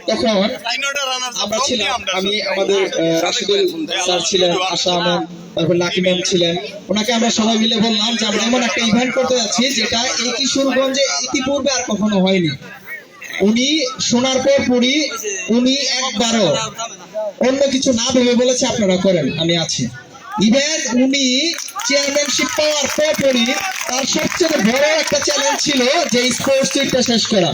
তখন আমরা ছিলাম, আমি আমাদের রাশিদুল স্যার ছিলেন, আশা ম্যাম, তারপর লাকি ম্যাম ছিলেন, ওনাকে আমরা সবাই মিলে বললাম যে আমরা এমন একটা ইভেন্ট করতে যাচ্ছি যেটা এই কিশোরগঞ্জে ইতিপূর্বে আর কখনো হয়নি। উনি শোনার পর পরই উনি একবারও অন্য কিছু না ভেবে বলেছে আপনারা করেন, আমি আছি। ইভেন উনি চেয়ারম্যানশিপ পাওয়ার পরপরই তার সবচেয়ে বড় একটা চ্যালেঞ্জ ছিল যে স্পোর্টস উইকটা শেষ করা।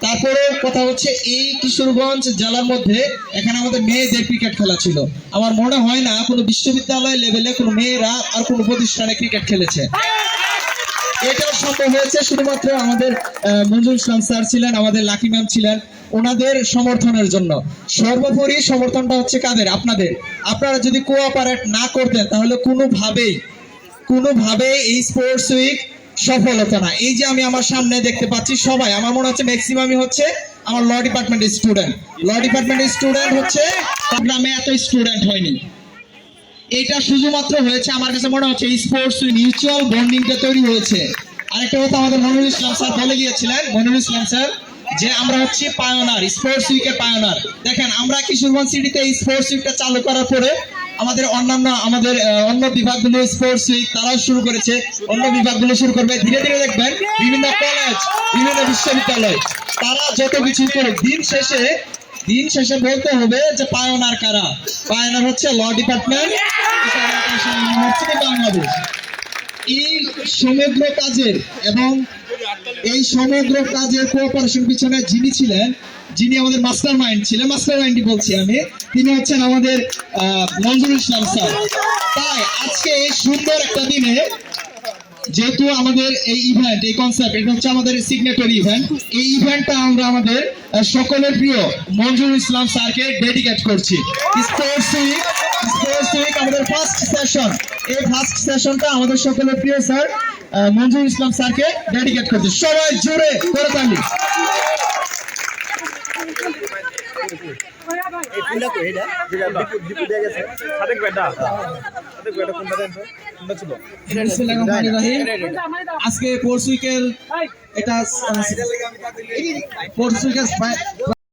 তারপরে কথা হচ্ছে এই কিশোরগঞ্জ জেলার মধ্যে এখানে আমাদের মেয়েদের ক্রিকেট খেলা ছিল। আমার মনে হয় না কোনো বিশ্ববিদ্যালয় লেভেলে কোনো মেয়েরা আর কোনো প্রতিষ্ঠানে ক্রিকেট খেলেছে। এটাও সম্ভব হয়েছে শুধুমাত্র আমাদের মঞ্জুর ইসলাম স্যার ছিলেন, আমাদের লাকি ম্যাম ছিলেন, ওনাদের সমর্থনের জন্য। সর্বোপরি সমর্থনটা হচ্ছে কাদের? আপনাদের। আপনারা যদি কোঅপারেট না করতেন তাহলে কোনোভাবেই এই স্পোর্টস উইক সফল হতো না। এই যে আমি আমার সামনে দেখতে পাচ্ছি সবাই, আমার মনে হচ্ছে ম্যাক্সিমামই হচ্ছে আমার ল ডিপার্টমেন্টের স্টুডেন্ট। ল ডিপার্টমেন্টের স্টুডেন্ট হচ্ছে, গ্রামে এত স্টুডেন্ট হয়নি। এটা শুধুমাত্র হয়েছে আমার কাছে মনে হচ্ছে স্পোর্টস মিউচুয়াল বন্ডিংটা তৈরি হয়েছে। আরেকটা কথা আমাদের মনিরুল ইসলাম স্যার বলে গিয়েছিলেন, মনিরুল ইসলাম স্যার, যে আমরা হচ্ছে পায়োনার, স্পোর্টস উইকের পায়োনার। দেখেন আমরা কিশোরগঞ্জ সিটিতে এই স্পোর্টস উইকটা চালু করার পরে আমাদের অন্য বিভাগগুলো স্পোর্টস উইক তারাও শুরু করেছে, অন্য বিভাগগুলো শুরু করবে। ধীরে ধীরে দেখবেন বিভিন্ন কলেজ, বিভিন্ন বিশ্ববিদ্যালয় তারা যত কিছু করে দিন শেষে বলতে হবে যে পায়োনার কারা। পায়োনার হচ্ছে ল ডিপার্টমেন্ট, ইউনিভার্সিটি বাংলাদেশ। এই সমগ্র কাজের কোঅপারেশন পিছনে যিনি আমাদের মাস্টার মাইন্ডই বলছি আমি, তিনি হচ্ছেন আমাদের মঞ্জুর ইসলাম স্যার। তাই আজকে এই সুন্দর একটা দিনে, যেহেতু আমাদের এই ইভেন্ট, এই কনসেপ্ট, এটা হচ্ছে আমাদের সিগনেটরি ইভেন্ট, এই ইভেন্টটা আমরা আমাদের সকলের প্রিয় মঞ্জুর ইসলাম স্যারকে ডেডিকেট করছি। স্পোর্টস উইক আমাদের ফার্স্ট সেশন, এই ফার্স্ট সেশনটা আমাদের সকলের প্রিয় স্যার মঞ্জুর ইসলাম স্যারকে ডেডিকেট করছি। সবাই জোরে করে তালি। আজকে স্পোর্টস উইকের